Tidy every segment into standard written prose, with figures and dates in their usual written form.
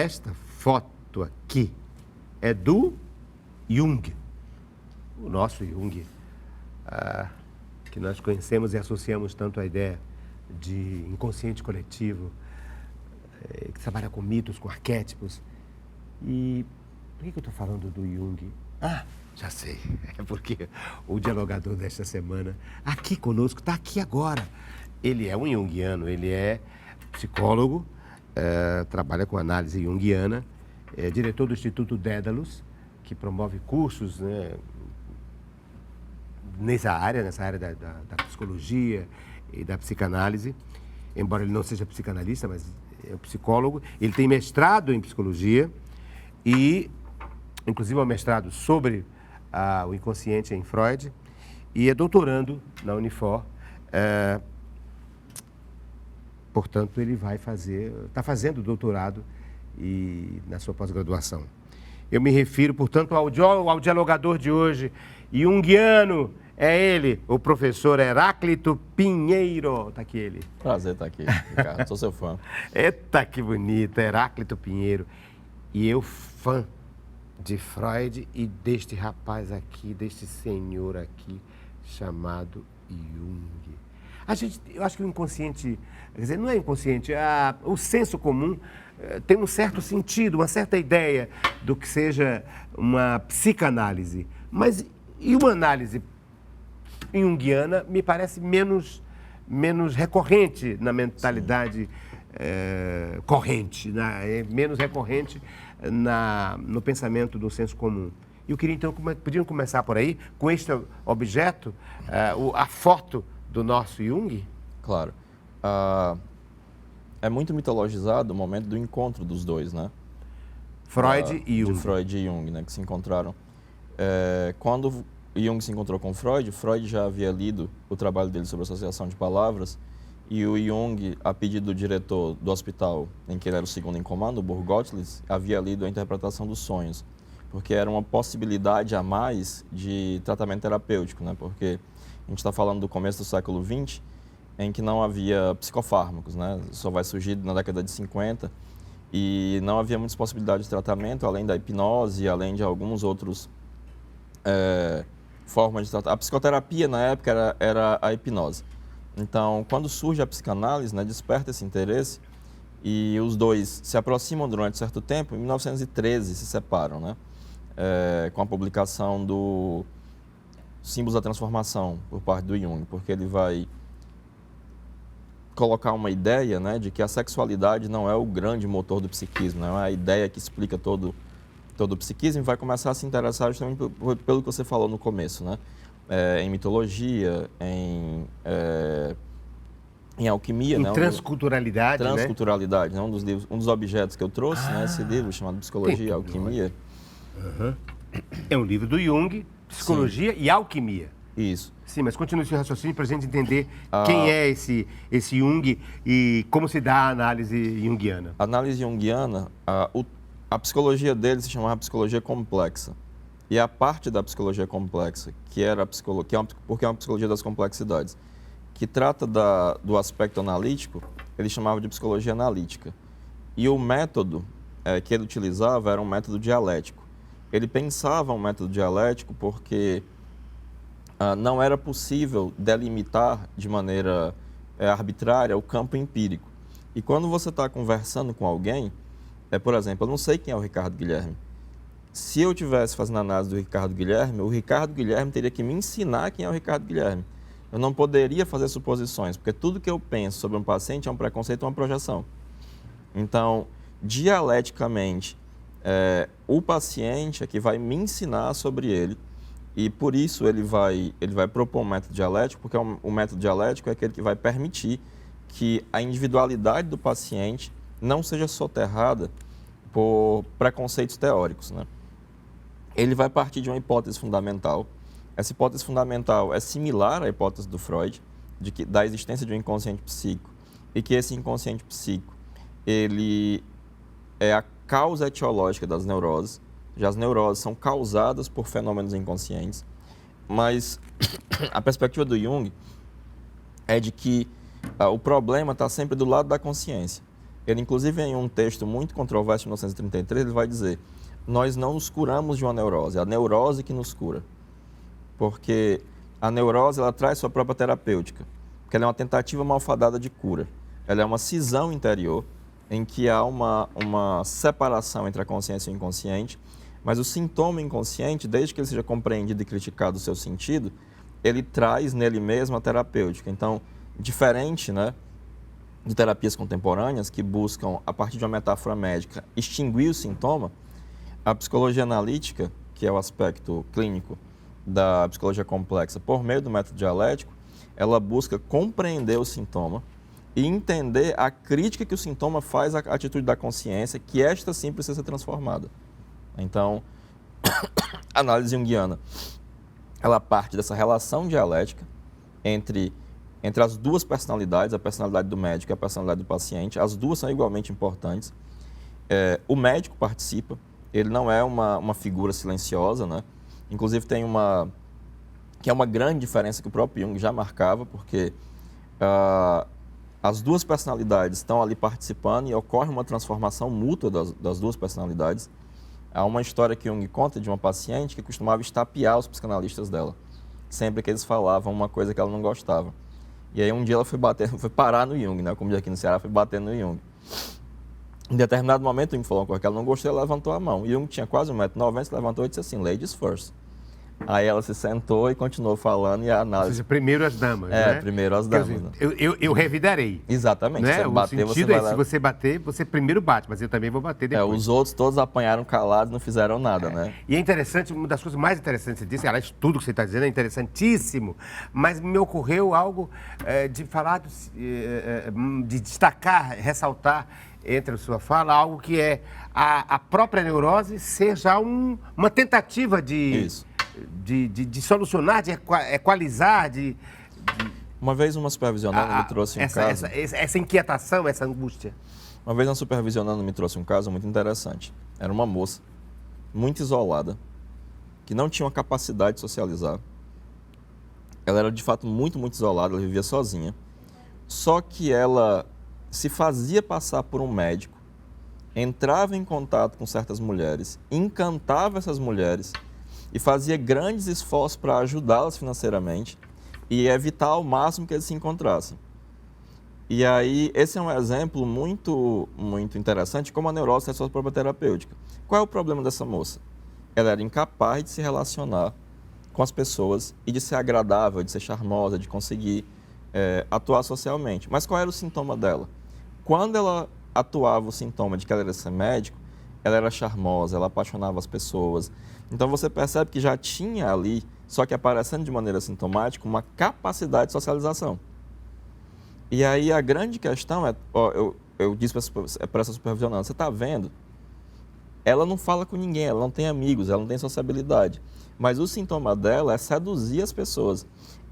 esta foto aqui é do Jung, o nosso Jung, que nós conhecemos e associamos tanto à ideia de inconsciente coletivo, que trabalha com mitos, com arquétipos. E por que eu estou falando do Jung? Ah, já sei. É porque o dialogador desta semana, aqui conosco, está aqui agora. Ele é um junguiano, ele é psicólogo, trabalha com análise junguiana, é diretor do Instituto Dédalus, que promove cursos, né, nessa área da psicologia e da psicanálise. Embora ele não seja psicanalista, mas é um psicólogo. Ele tem mestrado em psicologia e, inclusive, é um mestrado sobre o inconsciente em Freud, e é doutorando na Unifor. Portanto, ele está fazendo doutorado na sua pós-graduação. Eu me refiro, portanto, ao dialogador de hoje, junguiano, é ele, o professor Heráclito Pinheiro. Está aqui ele. Prazer estar aqui, Ricardo. Sou seu fã. Eita, que bonito, Heráclito Pinheiro. E eu, fã de Freud e deste rapaz aqui, deste senhor aqui, chamado Jung. Eu acho que o inconsciente, quer dizer, não é inconsciente, o senso comum tem um certo sentido, uma certa ideia do que seja uma psicanálise. Mas e uma análise junguiana me parece menos recorrente na mentalidade corrente, né? Menos recorrente no pensamento do senso comum. E eu queria, então, podiam começar por aí, com este objeto, a foto do nosso Jung? Claro. É muito mitologizado o momento do encontro dos dois, né? Freud e Jung. De Freud e Jung, né? Que se encontraram. Quando Jung se encontrou com Freud, Freud já havia lido o trabalho dele sobre associação de palavras, e o Jung, a pedido do diretor do hospital em que ele era o segundo em comando, o Burgotlis, havia lido a interpretação dos sonhos, porque era uma possibilidade a mais de tratamento terapêutico, né? Porque a gente está falando do começo do século XX, em que não havia psicofármacos, né? Só vai surgir na década de 50, e não havia muitas possibilidades de tratamento, além da hipnose, além de alguns outros formas de tratar. A psicoterapia, na época, era a hipnose. Então, quando surge a psicanálise, né, desperta esse interesse, e os dois se aproximam durante certo tempo. Em 1913 se separam, né? Com a publicação do Símbolos da Transformação por parte do Jung, porque ele vai colocar uma ideia, né, de que a sexualidade não é o grande motor do psiquismo, não é a ideia que explica todo o psiquismo, e vai começar a se interessar justamente pelo que você falou no começo, né? Em mitologia, em alquimia, em né? transculturalidade, Transculturalidade, né? Um dos objetos que eu trouxe, né? Esse livro chamado Psicologia e Alquimia. Uhum. É um livro do Jung, Psicologia e Alquimia. Isso. Sim, mas continue esse raciocínio para a gente entender quem é esse Jung e como se dá a análise junguiana. A análise junguiana, a psicologia dele se chamava psicologia complexa. E a parte da psicologia complexa, porque é uma psicologia das complexidades, que trata do aspecto analítico, ele chamava de psicologia analítica. E o método que ele utilizava era um método dialético. Ele pensava um método dialético porque não era possível delimitar de maneira arbitrária o campo empírico. E quando você está conversando com alguém, por exemplo, eu não sei quem é o Ricardo Guilherme. Se eu estivesse fazendo análise do Ricardo Guilherme, o Ricardo Guilherme teria que me ensinar quem é o Ricardo Guilherme. Eu não poderia fazer suposições, porque tudo que eu penso sobre um paciente é um preconceito ou uma projeção. Então, dialeticamente, o paciente é que vai me ensinar sobre ele, e por isso ele vai propor um método dialético, porque o método dialético é aquele que vai permitir que a individualidade do paciente não seja soterrada por preconceitos teóricos, né? Ele vai partir de uma hipótese fundamental. Essa hipótese fundamental é similar à hipótese do Freud, da existência de um inconsciente psíquico, e que esse inconsciente psíquico ele é a causa etiológica das neuroses. Já as neuroses são causadas por fenômenos inconscientes, mas a perspectiva do Jung é de que o problema está sempre do lado da consciência. Ele, inclusive, em um texto muito controverso de 1933, ele vai dizer: nós não nos curamos de uma neurose, é a neurose que nos cura. Porque a neurose, ela traz sua própria terapêutica, porque ela é uma tentativa malfadada de cura. Ela é uma cisão interior em que há uma separação entre a consciência e o inconsciente, mas o sintoma inconsciente, desde que ele seja compreendido e criticado o seu sentido, ele traz nele mesmo a terapêutica. Então, diferente, né, de terapias contemporâneas que buscam, a partir de uma metáfora médica, extinguir o sintoma, a psicologia analítica, que é o aspecto clínico da psicologia complexa, por meio do método dialético, ela busca compreender o sintoma e entender a crítica que o sintoma faz à atitude da consciência, que esta sim precisa ser transformada. Então, a análise junguiana, ela parte dessa relação dialética entre as duas personalidades, a personalidade do médico e a personalidade do paciente. As duas são igualmente importantes. O médico participa, ele não é uma figura silenciosa, né? Inclusive tem que é uma grande diferença que o próprio Jung já marcava, porque as duas personalidades estão ali participando e ocorre uma transformação mútua das duas personalidades. Há uma história que Jung conta de uma paciente que costumava estapear os psicanalistas dela, sempre que eles falavam uma coisa que ela não gostava. E aí um dia ela foi parar no Jung, né? Como diz aqui no Ceará, foi bater no Jung. Em determinado momento, o Jung falou uma coisa que ela não gostou, ela levantou a mão. E Jung tinha quase 1,90 m, se levantou e disse assim: ladies first. Aí ela se sentou e continuou falando e a análise... Ou seja, primeiro as damas, né? Primeiro as damas. Né? Eu revidarei. Exatamente. Né? Se você bater, o sentido se você bater, você primeiro bate, mas eu também vou bater depois. Os outros todos apanharam calados, não fizeram nada, né? E é interessante, uma das coisas mais interessantes disso, aliás, tudo que você está dizendo é interessantíssimo, mas me ocorreu algo de falar, de destacar, ressaltar entre a sua fala, algo que é a própria neurose ser já uma tentativa de... Isso. De solucionar, de equalizar, Uma vez uma supervisionando me trouxe um caso... Essa inquietação, essa angústia. Uma vez uma supervisionando me trouxe um caso muito interessante. Era uma moça muito isolada, que não tinha uma capacidade de socializar. Ela era de fato muito, muito isolada, ela vivia sozinha. Só que ela se fazia passar por um médico, entrava em contato com certas mulheres, encantava essas mulheres e fazia grandes esforços para ajudá-las financeiramente e evitar ao máximo que eles se encontrassem. E aí, esse é um exemplo muito, muito interessante de como a neurose tem a sua própria terapêutica. Qual é o problema dessa moça? Ela era incapaz de se relacionar com as pessoas e de ser agradável, de ser charmosa, de conseguir atuar socialmente. Mas qual era o sintoma dela? Quando ela atuava o sintoma de que ela era ser médico, ela era charmosa, ela apaixonava as pessoas. Então você percebe que já tinha ali, só que aparecendo de maneira sintomática, uma capacidade de socialização. E aí a grande questão é, eu disse para essa supervisionante, você está vendo? Ela não fala com ninguém, ela não tem amigos, ela não tem sociabilidade. Mas o sintoma dela é seduzir as pessoas.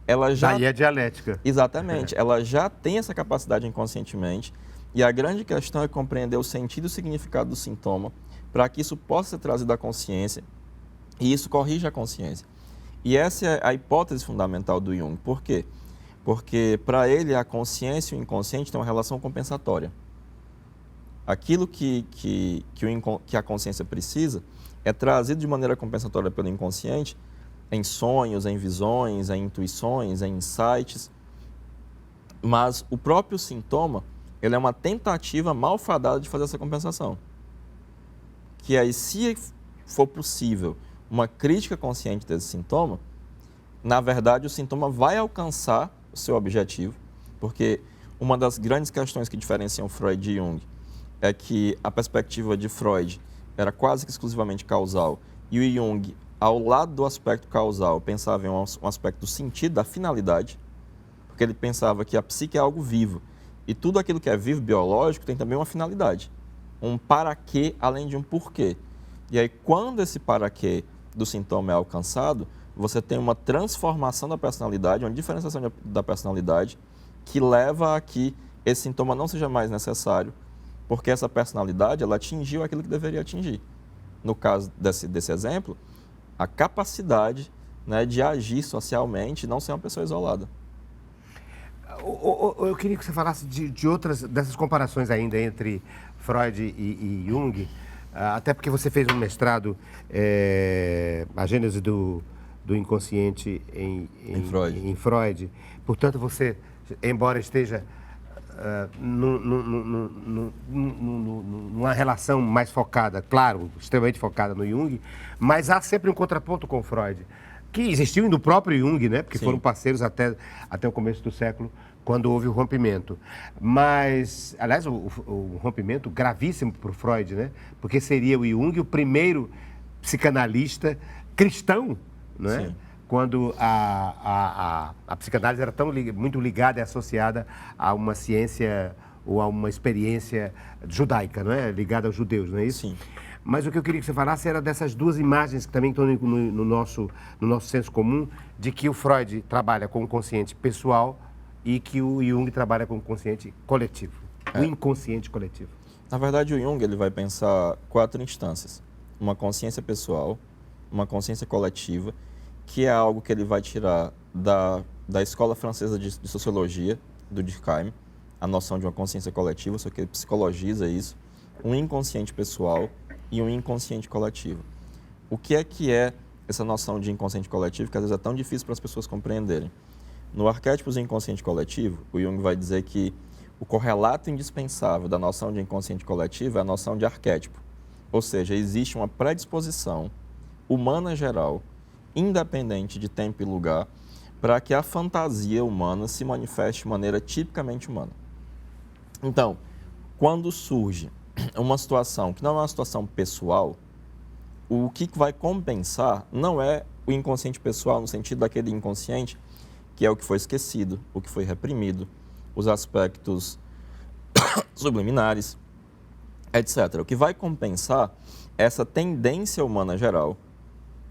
Ela já... Daí é dialética. Exatamente, ela já tem essa capacidade inconscientemente. E a grande questão é compreender o sentido e o significado do sintoma para que isso possa ser trazido à consciência e isso corrija a consciência. E essa é a hipótese fundamental do Jung. Por quê? Porque para ele a consciência e o inconsciente têm uma relação compensatória. Aquilo que a consciência precisa é trazido de maneira compensatória pelo inconsciente em sonhos, em visões, em intuições, em insights. Mas o próprio sintoma, ele é uma tentativa malfadada de fazer essa compensação. Que aí, se for possível uma crítica consciente desse sintoma, na verdade o sintoma vai alcançar o seu objetivo, porque uma das grandes questões que diferenciam Freud e Jung é que a perspectiva de Freud era quase que exclusivamente causal e o Jung, ao lado do aspecto causal, pensava em um aspecto do sentido, da finalidade, porque ele pensava que a psique é algo vivo. E tudo aquilo que é vivo, biológico, tem também uma finalidade. Um para quê, além de um porquê. E aí, quando esse para quê do sintoma é alcançado, você tem uma transformação da personalidade, uma diferenciação da personalidade, que leva a que esse sintoma não seja mais necessário, porque essa personalidade, ela atingiu aquilo que deveria atingir. No caso desse exemplo, a capacidade, né, de agir socialmente e não ser uma pessoa isolada. Eu queria que você falasse de outras, dessas comparações ainda entre Freud e Jung, até porque você fez um mestrado, a gênese do inconsciente em Freud. Portanto, você, embora esteja numa relação mais focada, claro, extremamente focada no Jung, mas há sempre um contraponto com Freud, que existiu no próprio Jung, né? Porque foram parceiros até o começo do século, quando houve o rompimento. Mas, aliás, o rompimento gravíssimo para o Freud, né? Porque seria o Jung o primeiro psicanalista cristão, não é? Sim. Quando a psicanálise era muito ligada e associada a uma ciência ou a uma experiência judaica, não é? Ligada aos judeus, não é isso? Sim. Mas o que eu queria que você falasse era dessas duas imagens que também estão no nosso senso comum, de que o Freud trabalha com o consciente pessoal e que o Jung trabalha com o consciente coletivo, o inconsciente coletivo. Na verdade, o Jung ele vai pensar 4 instâncias. Uma consciência pessoal, uma consciência coletiva, que é algo que ele vai tirar da escola francesa de sociologia, do Durkheim, a noção de uma consciência coletiva, só que ele psicologiza isso, um inconsciente pessoal e um inconsciente coletivo. O que é essa noção de inconsciente coletivo, que às vezes é tão difícil para as pessoas compreenderem? No arquétipo do inconsciente coletivo, o Jung vai dizer que o correlato indispensável da noção de inconsciente coletivo é a noção de arquétipo. Ou seja, existe uma predisposição humana geral, independente de tempo e lugar, para que a fantasia humana se manifeste de maneira tipicamente humana. Então, quando surge uma situação que não é uma situação pessoal, o que vai compensar não é o inconsciente pessoal no sentido daquele inconsciente que é o que foi esquecido, o que foi reprimido, os aspectos subliminares, etc. O que vai compensar é essa tendência humana geral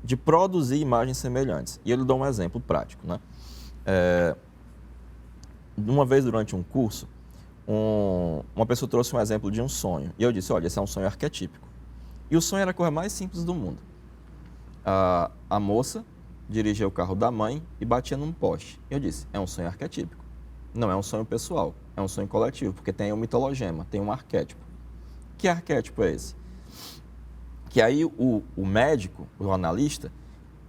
de produzir imagens semelhantes. E eu lhe dou um exemplo prático, né? Uma vez durante um curso, uma pessoa trouxe um exemplo de um sonho. E eu disse, olha, esse é um sonho arquetípico. E o sonho era a coisa mais simples do mundo. A moça dirigia o carro da mãe e batia num poste. Eu disse, é um sonho arquetípico. Não é um sonho pessoal, é um sonho coletivo, porque tem um mitologema, tem um arquétipo. Que arquétipo é esse? Que aí o médico, o analista,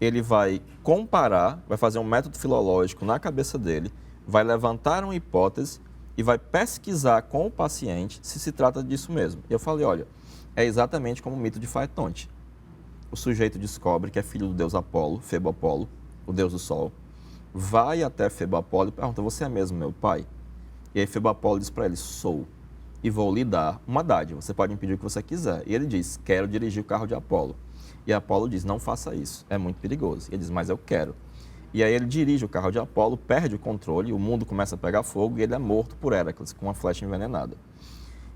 ele vai comparar, vai fazer um método filológico na cabeça dele, vai levantar uma hipótese e vai pesquisar com o paciente se trata disso mesmo. E eu falei, olha, é exatamente como o mito de Faetonte. O sujeito descobre que é filho do deus Apolo, Febo Apolo, o deus do sol, vai até Febo Apolo e pergunta, você é mesmo meu pai? E aí Febo Apolo diz para ele, sou, e vou lhe dar uma dádiva, você pode me pedir o que você quiser. E ele diz, quero dirigir o carro de Apolo. E Apolo diz, não faça isso, é muito perigoso. E ele diz, mas eu quero. E aí ele dirige o carro de Apolo, perde o controle, o mundo começa a pegar fogo e ele é morto por Héracles, com uma flecha envenenada.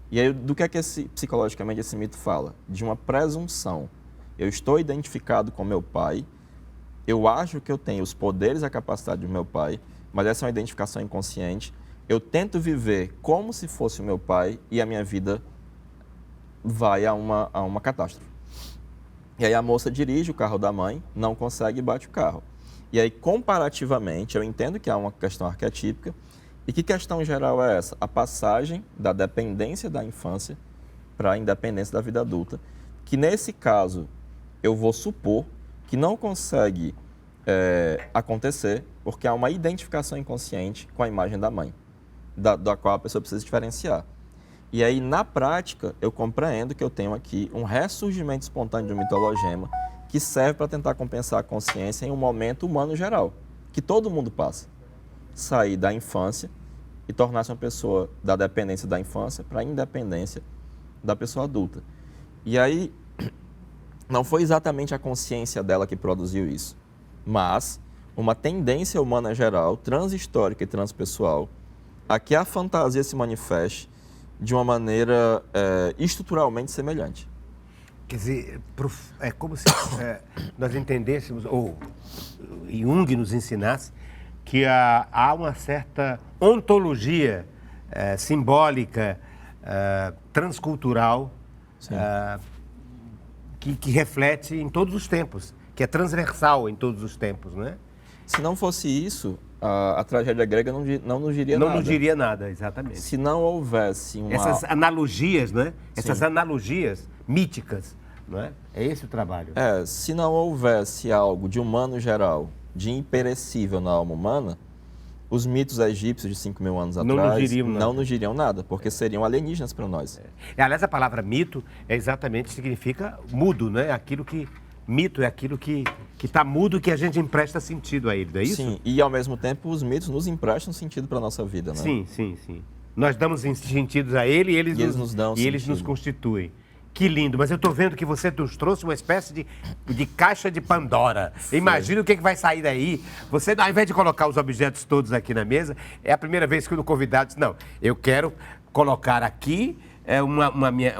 E aí do que psicologicamente esse mito fala? De uma presunção. Eu estou identificado com meu pai, eu acho que eu tenho os poderes e a capacidade do meu pai, mas essa é uma identificação inconsciente. Eu tento viver como se fosse o meu pai e a minha vida vai a uma catástrofe. E aí a moça dirige o carro da mãe, não consegue e bate o carro. E aí, comparativamente, eu entendo que há uma questão arquetípica. E que questão geral é essa? A passagem da dependência da infância para a independência da vida adulta, que nesse caso eu vou supor que não consegue acontecer porque há uma identificação inconsciente com a imagem da mãe, da qual a pessoa precisa diferenciar. E aí, na prática, eu compreendo que eu tenho aqui um ressurgimento espontâneo de um mitologema que serve para tentar compensar a consciência em um momento humano geral, que todo mundo passa. Sair da infância e tornar-se uma pessoa da dependência da infância para a independência da pessoa adulta. E aí, não foi exatamente a consciência dela que produziu isso, mas uma tendência humana geral, transhistórica e transpessoal, a que a fantasia se manifeste de uma maneira estruturalmente semelhante. Quer dizer, é como se nós entendêssemos, ou Jung nos ensinasse, que há uma certa ontologia simbólica, transcultural, que reflete em todos os tempos, que é transversal em todos os tempos, não é? Se não fosse isso, a tragédia grega não nos diria nada. Não nos diria nada, exatamente. Se não houvesse uma... Essas analogias, né? Essas Sim. analogias míticas, não é? É esse o trabalho. Se não houvesse algo de humano geral, de imperecível na alma humana, os mitos egípcios de 5.000 anos Não atrás nos diriam não nada. nos diriam nada, porque seriam alienígenas para nós. Aliás, a palavra mito significa mudo, né? Mito é aquilo que está mudo, que a gente empresta sentido a ele, não é isso? Sim, e ao mesmo tempo os mitos nos emprestam sentido para a nossa vida, né? Sim, sim, sim. Nós damos sentidos a ele e eles nos dão eles nos sentido. constituem. Que lindo, mas eu estou vendo que você nos trouxe uma espécie de caixa de Pandora. Imagina o que vai sair daí. Você, ao invés de colocar os objetos todos aqui na mesa, é a primeira vez que o convidado diz, não, eu quero colocar aqui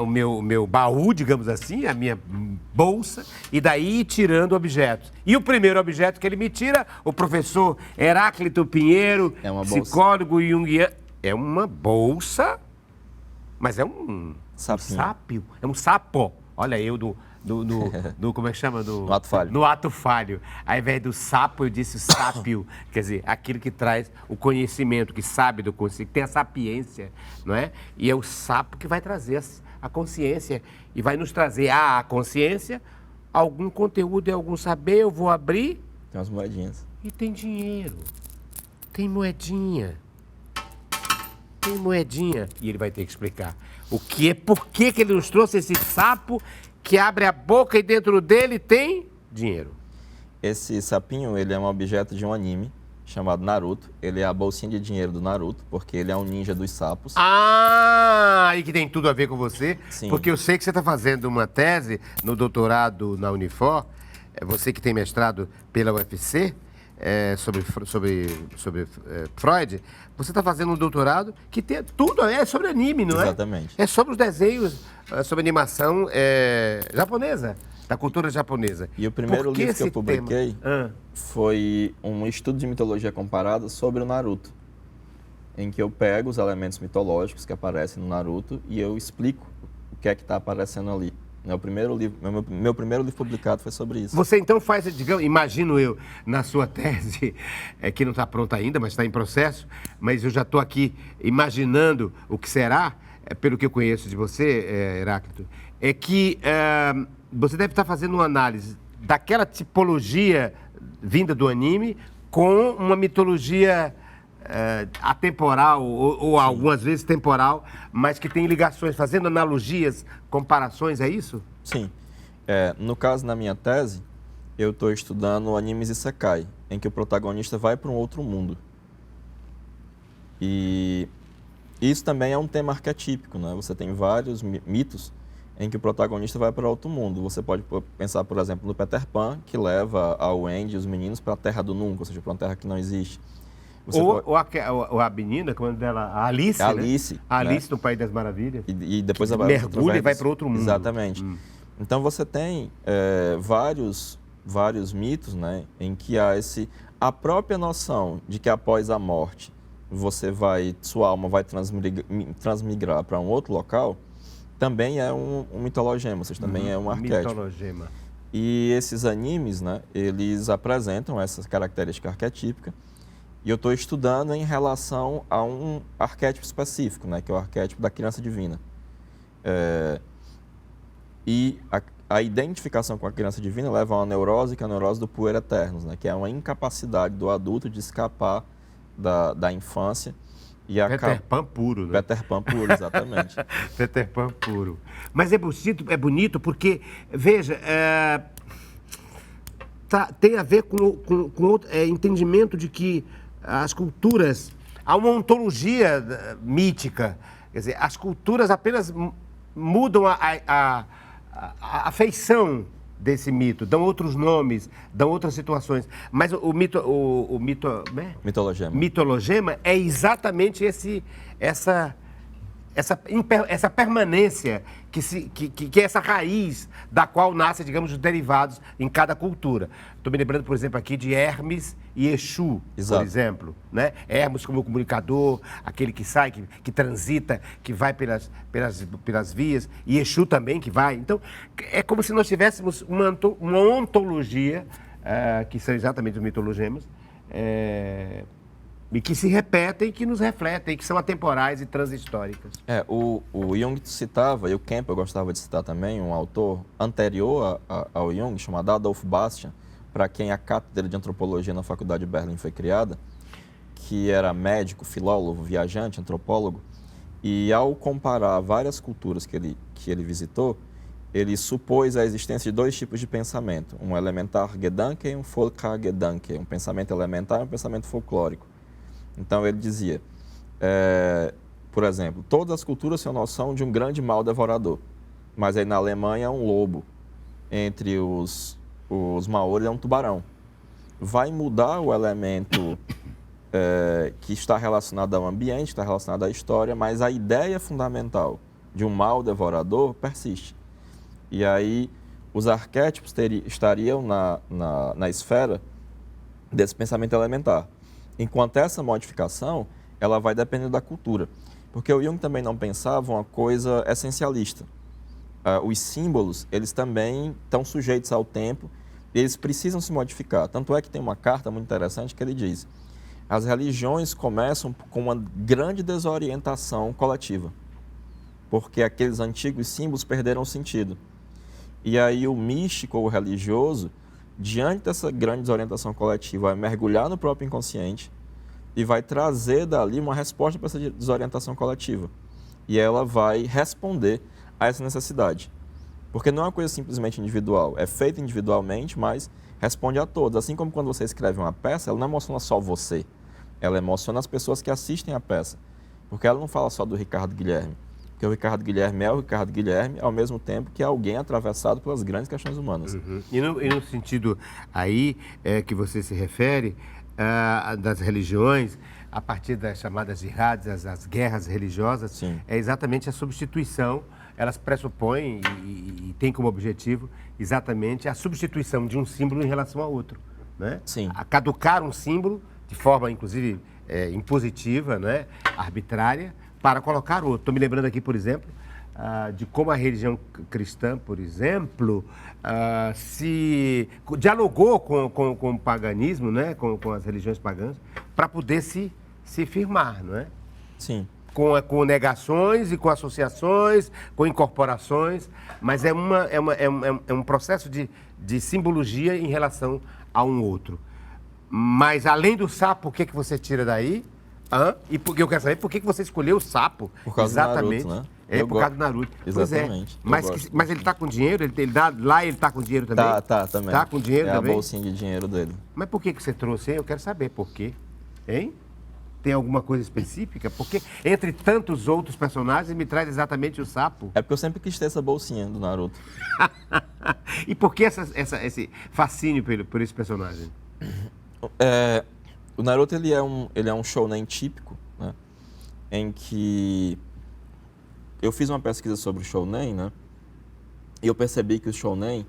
o meu baú, digamos assim, a minha bolsa, e daí ir tirando objetos. E o primeiro objeto que ele me tira, o professor Heráclito Pinheiro, É uma bolsa. psicólogo junguiano, é uma bolsa, mas é um Sapinho. sápio, é um sapo. Olha eu como é que chama? No ato falho. No ato falho. Ao invés do sapo, eu disse sápio. Quer dizer, aquilo que traz o conhecimento, que sabe do conhecimento, que tem a sapiência, não é? E é o sapo que vai trazer a consciência e vai nos trazer a consciência, algum conteúdo e algum saber. Eu vou abrir Tem umas moedinhas. e tem dinheiro, tem moedinha. Tem moedinha. E ele vai ter que explicar por que ele nos trouxe esse sapo que abre a boca e dentro dele tem dinheiro. Esse sapinho, ele é um objeto de um anime chamado Naruto. Ele é a bolsinha de dinheiro do Naruto, porque ele é um ninja dos sapos. E que tem tudo a ver com você. Sim. Porque eu sei que você está fazendo uma tese no doutorado na Unifor, você que tem mestrado pela UFC, sobre Freud, você está fazendo um doutorado que tem tudo, sobre anime, não é? Exatamente. É sobre os desenhos, sobre animação japonesa, da cultura japonesa. E o primeiro Por que livro que eu esse publiquei tema? foi um estudo de mitologia comparada sobre o Naruto, em que eu pego os elementos mitológicos que aparecem no Naruto e eu explico o que é que está aparecendo ali. Meu primeiro livro publicado foi sobre isso. Você então faz, digamos, imagino eu, na sua tese, que não está pronta ainda, mas está em processo, mas eu já estou aqui imaginando o que será, pelo que eu conheço de você, Heráclito, é que você deve estar fazendo uma análise daquela tipologia vinda do anime com uma mitologia atemporal ou algumas vezes temporal, mas que tem ligações, fazendo analogias, comparações, é isso? Sim. No caso, na minha tese, eu estou estudando animes Isekai, em que o protagonista vai para um outro mundo. E isso também é um tema arquetípico, né? Você tem vários mitos em que o protagonista vai para outro mundo. Você pode pensar, por exemplo, no Peter Pan, que leva a Wendy e os meninos para a Terra do Nunca, ou seja, para uma terra que não existe. Ou a menina, como é dela? A Alice, a Alice, né? A Alice no País das Maravilhas. E depois que mergulha e vai para outro mundo. Exatamente. Então você tem vários mitos, né, em que há a própria noção de que após a morte sua alma vai transmigrar para um outro local, também é um mitologema, ou seja, também é um arquétipo. Mitologema. E esses animes, né, eles apresentam essa característica arquetípica. E eu estou estudando em relação a um arquétipo específico, né, que é o arquétipo da criança divina. E a identificação com a criança divina leva a uma neurose, que é a neurose do puer eternus, né, que é uma incapacidade do adulto de escapar da infância. Peter Pan puro, né? Peter Pan puro, exatamente. Peter Pan puro. Mas é bonito porque, veja, tem a ver com outro entendimento de que as culturas, há uma ontologia mítica, quer dizer, as culturas apenas mudam a feição desse mito, dão outros nomes, dão outras situações, mas o mitologema é exatamente essa permanência, que é essa raiz da qual nascem, digamos, os derivados em cada cultura. Estou me lembrando, por exemplo, aqui de Hermes e Exu, Exato. por exemplo. Né? Hermes como comunicador, aquele que sai, que transita, que vai pelas vias, e Exu também que vai. Então, é como se nós tivéssemos uma ontologia, que são exatamente os mitologemas, e que se repetem, que nos refletem, que são atemporais e transhistóricas. O Jung citava, e o Campbell gostava de citar também, um autor anterior ao Jung, chamado Adolf Bastian, para quem a cátedra de antropologia na Faculdade de Berlim foi criada, que era médico, filólogo, viajante, antropólogo, e ao comparar várias culturas que ele visitou, ele supôs a existência de dois tipos de pensamento, um elementar Gedanke e um Volksgedanke, um pensamento elementar e um pensamento folclórico. Então ele dizia, por exemplo, todas as culturas têm noção de um grande mal devorador, mas aí na Alemanha é um lobo, entre os maores é um tubarão. Vai mudar o elemento que está relacionado ao ambiente, está relacionado à história, mas a ideia fundamental de um mal devorador persiste. E aí os arquétipos estariam na esfera desse pensamento elementar. Enquanto essa modificação, ela vai depender da cultura. Porque o Jung também não pensava uma coisa essencialista. Os símbolos, eles também estão sujeitos ao tempo, eles precisam se modificar. Tanto é que tem uma carta muito interessante que ele diz: as religiões começam com uma grande desorientação coletiva, porque aqueles antigos símbolos perderam o sentido. E aí o místico ou o religioso, diante dessa grande desorientação coletiva, vai mergulhar no próprio inconsciente e vai trazer dali uma resposta para essa desorientação coletiva. E ela vai responder a essa necessidade. Porque não é uma coisa simplesmente individual, é feita individualmente, mas responde a todos. Assim como quando você escreve uma peça, ela não emociona só você, ela emociona as pessoas que assistem a peça. Porque ela não fala só do Ricardo Guilherme. Porque o Ricardo Guilherme é o Ricardo Guilherme, ao mesmo tempo que é alguém atravessado pelas grandes questões humanas. Uhum. E no sentido aí que você se refere, das religiões, a partir das chamadas jihadis, as guerras religiosas, Sim. é exatamente a substituição, elas pressupõem e têm como objetivo exatamente a substituição de um símbolo em relação a outro, né? Sim. A caducar um símbolo de forma, inclusive, impositiva, né? Arbitrária, para colocar outro. Estou me lembrando aqui, por exemplo, de como a religião cristã, por exemplo, se dialogou com o paganismo, né? com as religiões pagãs, para poder se firmar, não é? Sim. Com negações e com associações, com incorporações, mas é um processo de simbologia em relação a um outro. Mas além do sapo, o que você tira daí? E porque eu quero saber por que você escolheu o sapo. Por causa exatamente. do Naruto, né? Por causa do Naruto. Exatamente. Pois mas ele está com dinheiro? Ele está com dinheiro também? Tá também. Está com dinheiro também? É a bolsinha de dinheiro dele. Mas por que você trouxe, hein? Eu quero saber por quê. Hein? Tem alguma coisa específica? Porque entre tantos outros personagens me traz exatamente o sapo. É porque eu sempre quis ter essa bolsinha do Naruto. E por que esse fascínio por esse personagem? O Naruto ele é um shounen típico, né? Em que eu fiz uma pesquisa sobre o shounen, né? E eu percebi que os shounen,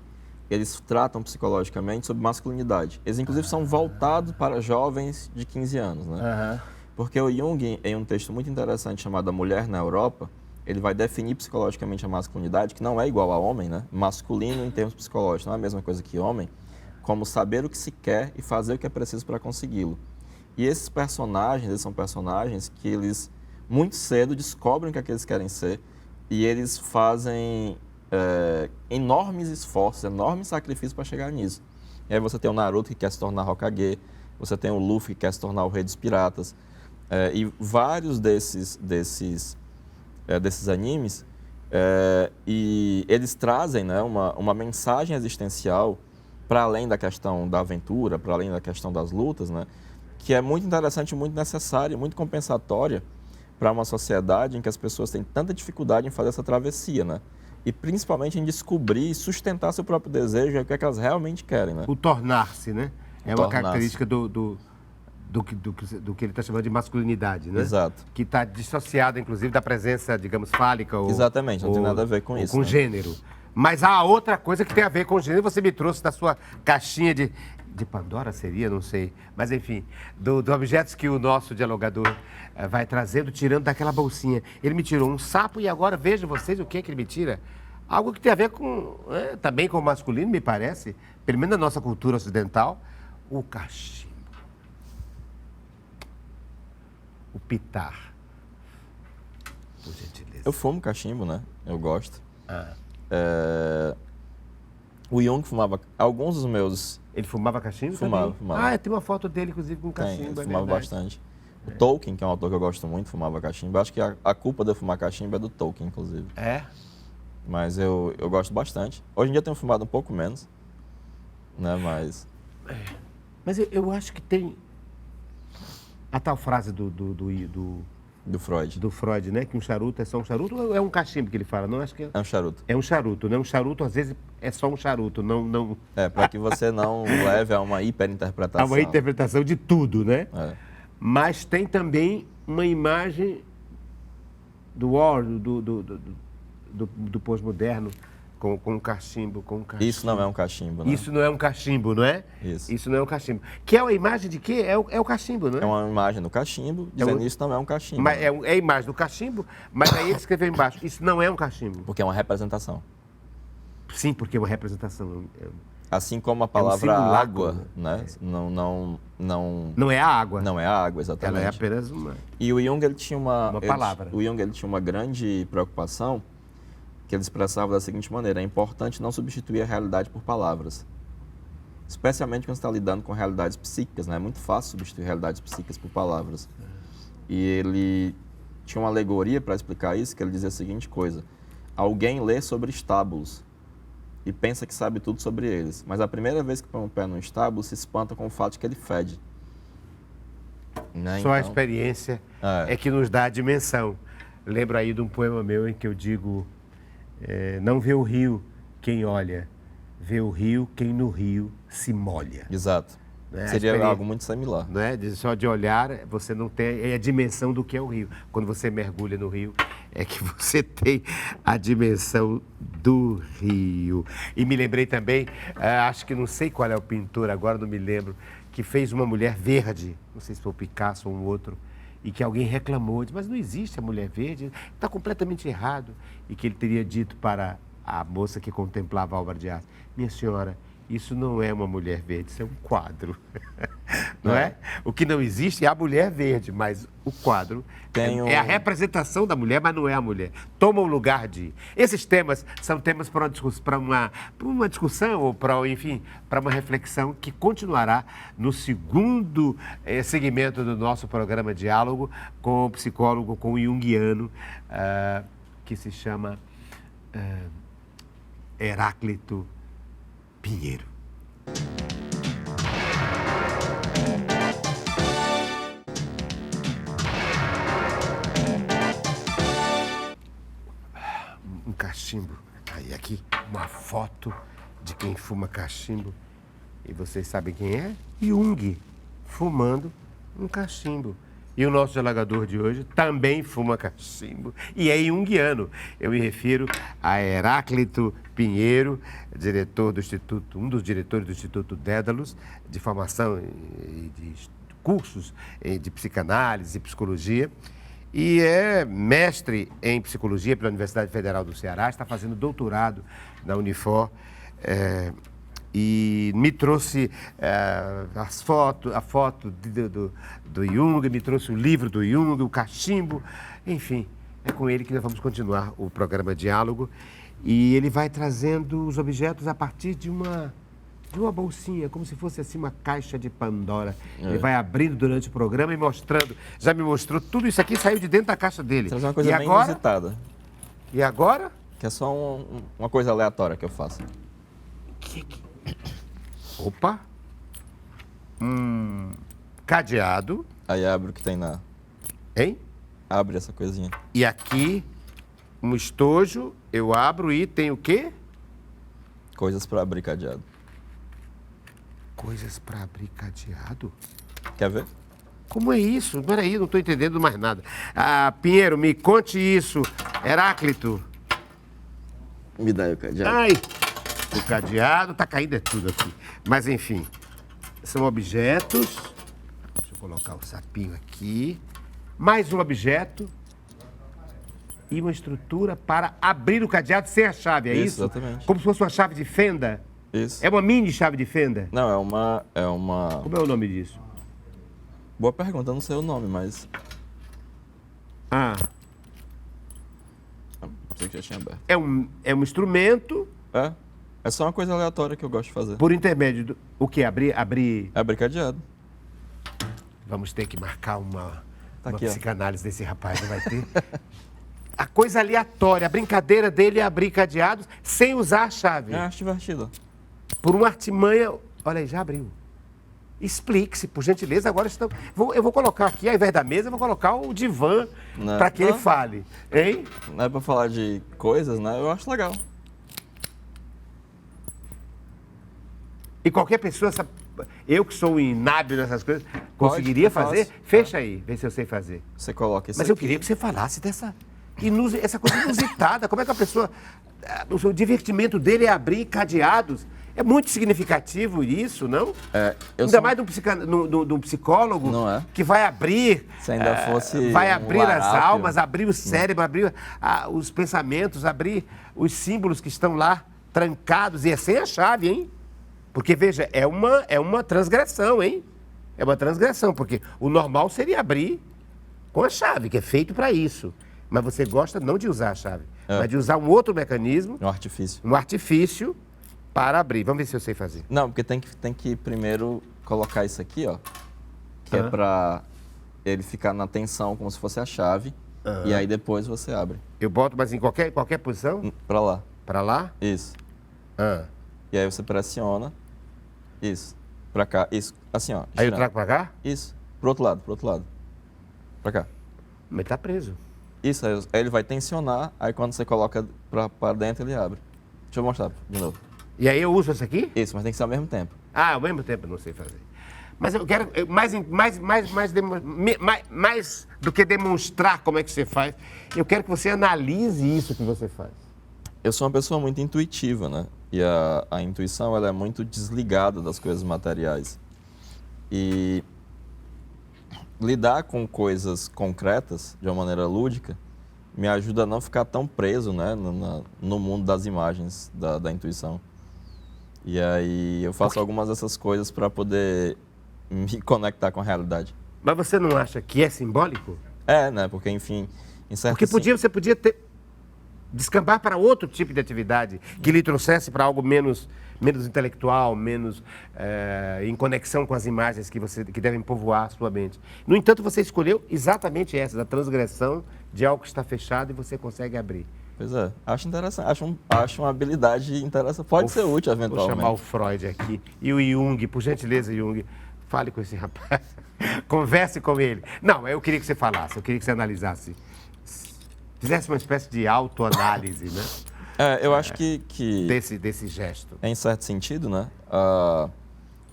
eles tratam psicologicamente sobre masculinidade. Eles inclusive são voltados para jovens de 15 anos, né? Porque o Jung, em um texto muito interessante chamado A Mulher na Europa, ele vai definir psicologicamente a masculinidade, que não é igual a homem, né? Masculino em termos psicológicos, não é a mesma coisa que homem, como saber o que se quer e fazer o que é preciso para consegui-lo. E esses personagens, eles são personagens que eles muito cedo descobrem o que é que eles querem ser e eles fazem enormes esforços, enormes sacrifícios para chegar nisso. E aí você tem o Naruto que quer se tornar Hokage, você tem o Luffy que quer se tornar o Rei dos Piratas, e vários desses animes, e eles trazem, né, uma mensagem existencial para além da questão da aventura, para além da questão das lutas, né, que é muito interessante, muito necessária, muito compensatória para uma sociedade em que as pessoas têm tanta dificuldade em fazer essa travessia, né? E principalmente em descobrir e sustentar seu próprio desejo e o que é que elas realmente querem, né? O tornar-se, né? É uma Tornar-se. característica do que ele está chamando de masculinidade, né? Exato. Que está dissociada, inclusive, da presença, digamos, fálica. Exatamente, não tem nada a ver com isso, Com né? gênero. Mas há outra coisa que tem a ver com gênero, você me trouxe da sua caixinha de Pandora, seria? Não sei. Mas, enfim, do objetos que o nosso dialogador vai trazendo, tirando daquela bolsinha. Ele me tirou um sapo e agora vejam vocês o que ele me tira. Algo que tem a ver com, também com o masculino, me parece, pelo menos na nossa cultura ocidental, o cachimbo. o pitar? Por gentileza. Eu fumo cachimbo, né? Eu gosto. Ah. O Jung fumava. Alguns dos meus. Ele fumava cachimbo Fumava, também? fumava. Tem uma foto dele, inclusive, com Tem, cachimbo, ele é fumava verdade. bastante. O Tolkien, que é um autor que eu gosto muito, fumava cachimbo. Acho que a culpa de eu fumar cachimbo é do Tolkien, inclusive. É? Mas eu gosto bastante. Hoje em dia eu tenho fumado um pouco menos, né? Mas eu acho que tem a tal frase do Do Freud. Freud, né? Que um charuto é só um charuto ou é um cachimbo que ele fala? Não, acho que É um charuto. é um charuto, né? Um charuto, às vezes, é só um charuto, não... Para que você não leve a uma Há hiperinterpretação. uma interpretação de tudo, né? É. Mas tem também uma imagem do do pós-moderno com o cachimbo, Isso não é um cachimbo, né? Isso não é um cachimbo, não é? Isso. Isso não é um cachimbo. Que é uma imagem de quê? É o cachimbo, não é? É uma imagem do cachimbo, dizendo isso não é um cachimbo. Mas é a imagem do cachimbo, mas aí ele escreveu embaixo, isso não é um cachimbo. Porque é uma representação. Sim, porque é uma representação. Assim como a palavra simulacro, água, né? Não é a água. Não é a água, exatamente. Ela é apenas uma... E o Jung, ele tinha uma palavra. O Jung, ele tinha uma grande preocupação que ele expressava da seguinte maneira: é importante não substituir a realidade por palavras. Especialmente quando você está lidando com realidades psíquicas, né? É muito fácil substituir realidades psíquicas por palavras. E ele tinha uma alegoria para explicar isso, que ele dizia a seguinte coisa: alguém lê sobre estábulos e pensa que sabe tudo sobre eles, mas a primeira vez que põe um pé num estábulo se espanta com o fato de que ele fede. Né? Só a experiência é que nos dá a dimensão. Lembro aí de um poema meu em que eu digo: não vê o rio quem olha, vê o rio quem no rio se molha. Exato. Né? Seria algo muito similar. Né? Só de olhar, você não tem a dimensão do que é o rio. Quando você mergulha no rio, é que você tem a dimensão do rio. E me lembrei também, acho que não sei qual é o pintor, agora não me lembro, que fez uma mulher verde, não sei se foi o Picasso ou um outro, e que alguém reclamou, disse, mas não existe a mulher verde, está completamente errado. E que ele teria dito para a moça que contemplava a obra de arte: minha senhora, isso não é uma mulher verde, isso é um quadro. Não é? O que não existe é a mulher verde, mas o quadro é a representação da mulher, mas não é a mulher. Toma o lugar de... Esses temas são temas para uma discussão ou enfim, para uma reflexão que continuará no segundo segmento do nosso programa Diálogo com o psicólogo, com o junguiano, que se chama Heráclito Pinheiro. Um cachimbo. Aí aqui uma foto de quem fuma cachimbo. E vocês sabem quem é? Jung, fumando um cachimbo. E o nosso delagador de hoje também fuma cachimbo e é junguiano. Eu me refiro a Heráclito Pinheiro, diretor do Instituto, um dos diretores do Instituto Dédalus, de formação e de cursos de psicanálise e psicologia. E é mestre em psicologia pela Universidade Federal do Ceará, está fazendo doutorado na Unifor. E me trouxe a foto do Jung, me trouxe o livro do Jung, o cachimbo, enfim, é com ele que nós vamos continuar o programa Diálogo. E ele vai trazendo os objetos a partir de uma bolsinha, como se fosse assim uma caixa de Pandora. Ele vai abrindo durante o programa e mostrando, já me mostrou, tudo isso aqui saiu de dentro da caixa dele. Isso é uma coisa bem inusitada. E agora? Que é só uma coisa aleatória que eu faço. Opa! Cadeado. Aí abre o que tem na... Hein? Abre essa coisinha. E aqui, um estojo, eu abro e tem o quê? Coisas para abrir cadeado. Coisas para abrir cadeado? Quer ver? Como é isso? Peraí, não estou entendendo mais nada. Pinheiro, me conte isso. Heráclito. Me dá aí o cadeado. Ai! O cadeado, tá caindo tudo aqui. Mas, enfim, são objetos. Deixa eu colocar o sapinho aqui. Mais um objeto. E uma estrutura para abrir o cadeado sem a chave, é isso? Exatamente. Como se fosse uma chave de fenda? Isso. É uma mini chave de fenda? Não, é uma... Como é o nome disso? Boa pergunta, eu não sei o nome, mas... Ah, Pensei que já tinha aberto. é um instrumento É só uma coisa aleatória que eu gosto de fazer. por intermédio do... O que? Abrir... Abrir cadeado. Vamos ter que marcar uma Aqui, ó. psicanálise desse rapaz, não vai ter? A coisa aleatória, a brincadeira dele é abrir cadeados sem usar a chave. Eu acho divertido. Por uma artimanha... Olha aí, já abriu. Explique-se, por gentileza. Agora eu vou colocar aqui, ao invés da mesa, eu vou colocar o divã Não. para que ele Não. fale. Hein? Não é pra falar de coisas, né? Eu acho legal. E qualquer pessoa, eu que sou inábil nessas coisas, conseguiria é fácil. fazer? Fecha aí, vê se eu sei fazer. Você coloca isso Mas aqui. eu queria que você falasse essa coisa inusitada. Como é que a pessoa... O divertimento dele é abrir cadeados. É muito significativo isso, não? Ainda mais de um psicólogo Não é? que vai abrir... Se ainda fosse vai um abrir as larápio. almas, abrir o cérebro, abrir os pensamentos, abrir os símbolos que estão lá trancados. E é sem a chave, hein? Porque, veja, é uma transgressão, hein? É uma transgressão, porque o normal seria abrir com a chave, que é feito para isso. Mas você gosta não de usar a chave, mas de usar um outro mecanismo, Um artifício. para abrir. Vamos ver se eu sei fazer. Não, porque tem que primeiro colocar isso aqui, ó. Que é pra ele ficar na tensão, como se fosse a chave. E aí depois você abre. Eu boto, mas em qualquer posição? Pra lá. Para lá? Isso. Ah. E aí você pressiona. Isso. Pra cá. Isso. Assim, ó. Aí eu girando. trago para cá? Isso. Pro outro lado. Pra cá. Mas tá preso. Isso, aí ele vai tensionar, aí quando você coloca pra dentro, ele abre. Deixa eu mostrar de novo. E aí eu uso essa aqui? Isso, mas tem que ser ao mesmo tempo. Ao mesmo tempo eu não sei fazer. Mas eu quero, mais do que demonstrar como é que você faz, eu quero que você analise isso que você faz. Eu sou uma pessoa muito intuitiva, né? E a intuição, ela é muito desligada das coisas materiais. E lidar com coisas concretas, de uma maneira lúdica, me ajuda a não ficar tão preso, né, no mundo das imagens, da intuição. E aí eu faço algumas dessas coisas para poder me conectar com a realidade. Mas você não acha que é simbólico? Né? Porque, enfim, em certo Porque você podia descambar para outro tipo de atividade que lhe trouxesse para algo menos intelectual, menos em conexão com as imagens que devem povoar a sua mente. No entanto, você escolheu exatamente essa, da transgressão de algo que está fechado e você consegue abrir. Pois é, acho interessante, acho uma habilidade interessante, pode ser útil eventualmente. Vou chamar o Freud aqui. E o Jung, por gentileza, Jung, fale com esse rapaz, converse com ele. Não, eu queria que você falasse, eu queria que você analisasse, fizesse uma espécie de autoanálise, né? Eu acho que desse gesto. em certo sentido, né,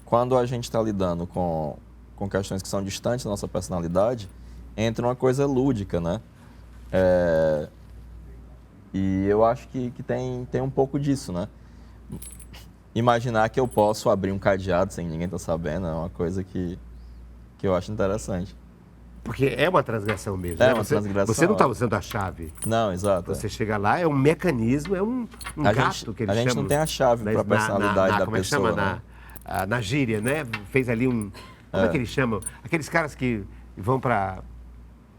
quando a gente está lidando com questões que são distantes da nossa personalidade, entra uma coisa lúdica, né? E eu acho que tem um pouco disso, né? Imaginar que eu posso abrir um cadeado sem ninguém estar sabendo é uma coisa que eu acho interessante. Porque é uma transgressão mesmo. É né? uma transgressão. Você não está usando a chave. Não, exato. Você chega lá, é um mecanismo, é um gato que eles chamam. A gente não tem a chave para a personalidade da como é que pessoa. chama? Né? Na gíria, né? Fez ali um... Como é que eles chamam? Aqueles caras que vão para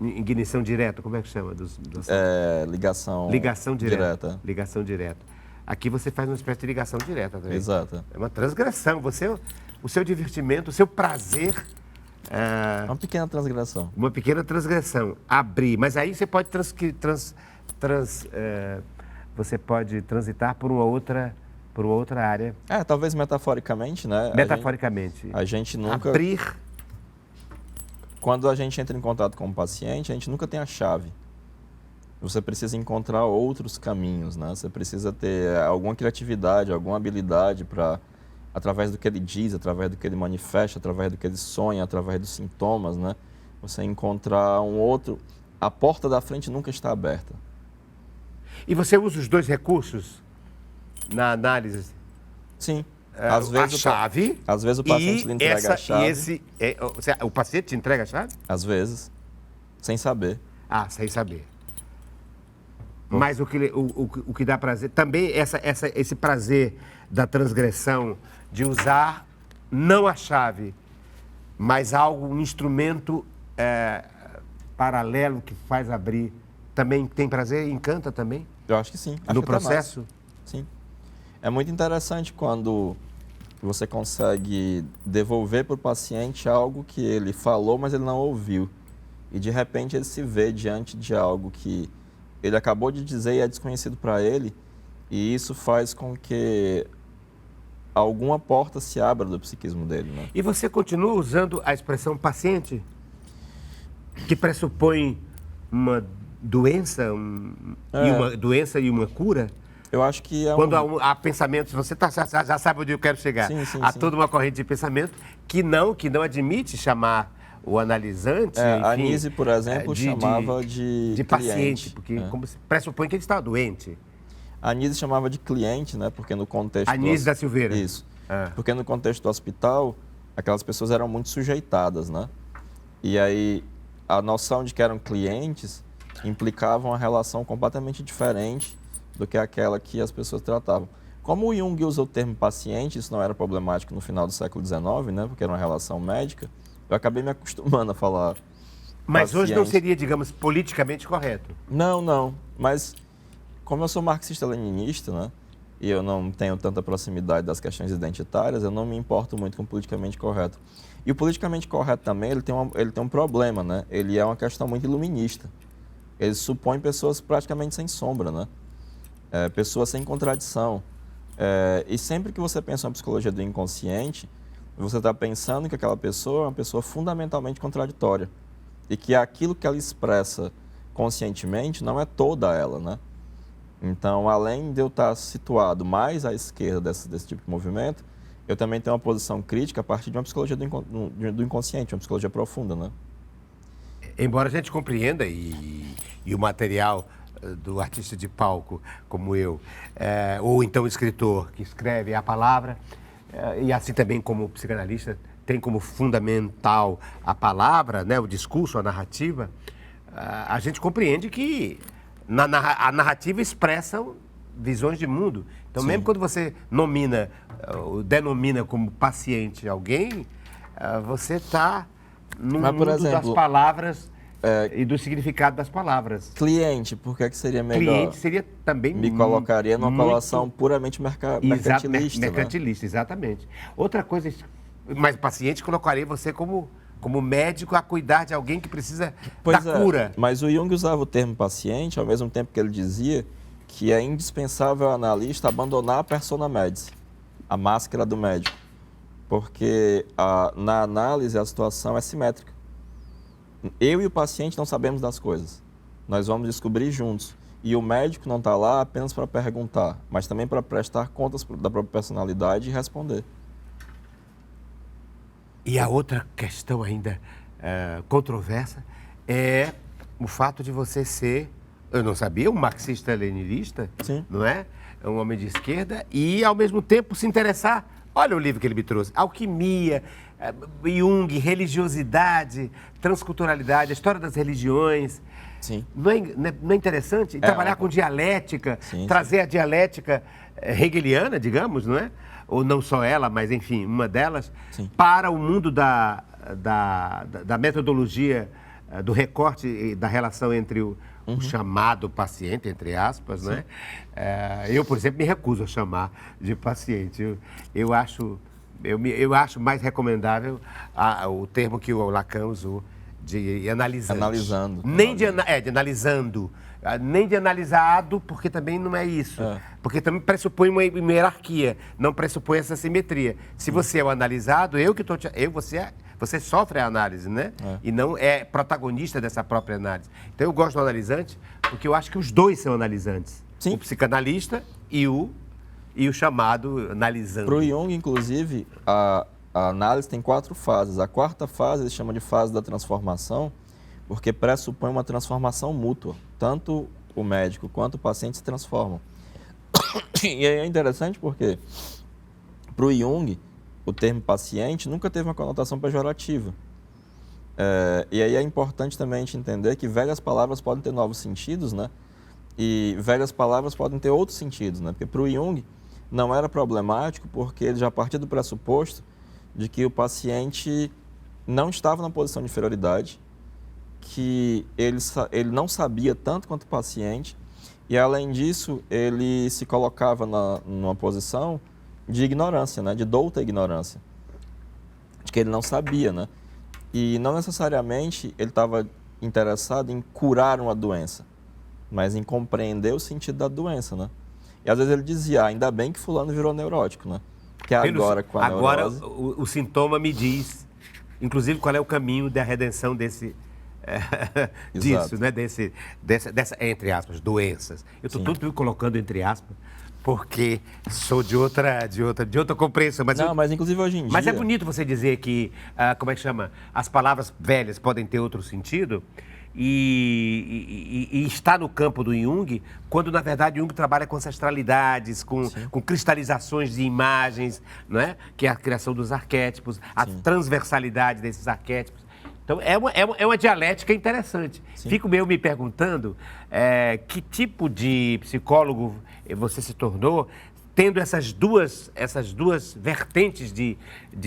ignição direta, como é que chama? Ligação direta. Ligação direta. Aqui você faz uma espécie de ligação direta também. Exato. É uma transgressão. O seu divertimento, o seu prazer... Uma pequena transgressão. Uma pequena transgressão. Abrir. Mas aí você pode você pode transitar por uma outra área. Talvez metaforicamente, né? Metaforicamente. A gente nunca... Abrir. Quando a gente entra em contato com o paciente, a gente nunca tem a chave. Você precisa encontrar outros caminhos, né? Você precisa ter alguma criatividade, alguma habilidade para, através do que ele diz, através do que ele manifesta, através do que ele sonha, através dos sintomas, né? Você encontrar um outro... A porta da frente nunca está aberta. E você usa os dois recursos na análise? Sim. Às vezes chave. Às vezes o paciente lhe entrega a chave. O paciente te entrega a chave? Às vezes. Sem saber. Sem saber. Mas o que dá prazer... Também esse prazer da transgressão, de usar não a chave, mas um instrumento paralelo que faz abrir, também tem prazer, encanta também? Eu acho que sim. Acho No que até mais. processo? Sim. É muito interessante quando você consegue devolver para o paciente algo que ele falou, mas ele não ouviu. E de repente ele se vê diante de algo que ele acabou de dizer e é desconhecido para ele, e isso faz com que alguma porta se abra do psiquismo dele, né? E você continua usando a expressão paciente, que pressupõe uma doença, e uma doença e uma cura? Eu acho que é Quando há pensamentos, você já sabe onde eu quero chegar. Sim, sim, há sim. toda uma corrente de pensamento que não admite chamar o analisante, enfim, a Nise, por exemplo, chamava de paciente, cliente, porque como se pressupõe que ele está doente. A Nise chamava de cliente, né? Porque no contexto... A Nise da Silveira. Isso. Porque no contexto do hospital, aquelas pessoas eram muito sujeitadas, né? E aí, a noção de que eram clientes implicava uma relação completamente diferente do que aquela que as pessoas tratavam. Como o Jung usa o termo paciente, isso não era problemático no final do século XIX, né? Porque era uma relação médica, eu acabei me acostumando a falar Mas paciente. hoje não seria, digamos, politicamente correto. Não. Mas como eu sou marxista-leninista, né? E eu não tenho tanta proximidade das questões identitárias, eu não me importo muito com o politicamente correto. E o politicamente correto também, ele tem um problema, né? Ele é uma questão muito iluminista. Ele supõe pessoas praticamente sem sombra, né? Pessoas sem contradição. E sempre que você pensa na psicologia do inconsciente, você está pensando que aquela pessoa é uma pessoa fundamentalmente contraditória. E que aquilo que ela expressa conscientemente não é toda ela, né? Então, além de eu estar situado mais à esquerda desse tipo de movimento, eu também tenho uma posição crítica a partir de uma psicologia do inconsciente, uma psicologia profunda, né? Embora a gente compreenda, e o material do artista de palco, como eu, ou então o escritor que escreve a palavra, e assim também como psicanalista, tem como fundamental a palavra, né, o discurso, a narrativa, a gente compreende que a narrativa expressa visões de mundo. Então, Sim. mesmo quando você denomina como paciente alguém, você está no mundo das palavras e do significado das palavras. Cliente, por que seria melhor? Cliente seria também me colocaria numa colocação puramente mercantilista. Mercantilista, exatamente. Outra coisa, mas paciente colocaria você como médico a cuidar de alguém que precisa da cura. Mas o Jung usava o termo paciente, ao mesmo tempo que ele dizia que é indispensável ao analista abandonar a persona medici, a máscara do médico, porque na análise a situação é simétrica. Eu e o paciente não sabemos das coisas, nós vamos descobrir juntos. E o médico não está lá apenas para perguntar, mas também para prestar contas da própria personalidade e responder. E a outra questão ainda controversa é o fato de você ser, eu não sabia, um marxista-leninista, não é? É um homem de esquerda e, ao mesmo tempo, se interessar. Olha o livro que ele me trouxe, Alquimia, Jung, Religiosidade, Transculturalidade, a História das Religiões. Sim. Não é interessante? E trabalhar com dialética, trazer a dialética hegeliana, digamos, não é? Ou não só ela, mas, enfim, uma delas, para o mundo da metodologia, do recorte e da relação entre o chamado paciente, entre aspas, né? Eu, por exemplo, me recuso a chamar de paciente. Eu acho mais recomendável o termo que o Lacan usou, de analisante. Analisando. De analisando. Nem de analisado, porque também não é isso. Porque também pressupõe uma hierarquia, não pressupõe essa simetria. Se você é o analisado, você sofre a análise, né? E não é protagonista dessa própria análise. Então eu gosto do analisante, porque eu acho que os dois são analisantes. Sim. O psicanalista e o chamado analisando. Para o Jung, inclusive, a análise tem 4 fases. A 4ª fase ele chama de fase da transformação, porque pressupõe uma transformação mútua. Tanto o médico quanto o paciente se transformam. E é interessante porque, para o Jung, o termo paciente nunca teve uma conotação pejorativa. E aí é importante também a gente entender que velhas palavras podem ter novos sentidos, né? E velhas palavras podem ter outros sentidos, né? Porque para o Jung não era problemático, porque ele já partia do pressuposto de que o paciente não estava na posição de inferioridade, que ele não sabia tanto quanto o paciente e, além disso, ele se colocava numa posição de ignorância, né? De douta ignorância, de que ele não sabia, né? E não necessariamente ele estava interessado em curar uma doença, mas em compreender o sentido da doença, né? E às vezes ele dizia, ainda bem que fulano virou neurótico, né? Porque agora com a neurose... Agora o sintoma me diz, inclusive, qual é o caminho da redenção disso, né? Dessa, entre aspas, doenças. Eu estou tudo colocando entre aspas, porque sou de outra compreensão. Mas inclusive hoje em dia... Mas é bonito você dizer que, como é que chama? As palavras velhas podem ter outro sentido e está no campo do Jung, quando, na verdade, Jung trabalha com ancestralidades, com cristalizações de imagens, não é? Que é a criação dos arquétipos, a transversalidade desses arquétipos. Então, é uma dialética interessante. Sim. Fico meio me perguntando que tipo de psicólogo você se tornou, tendo essas duas vertentes de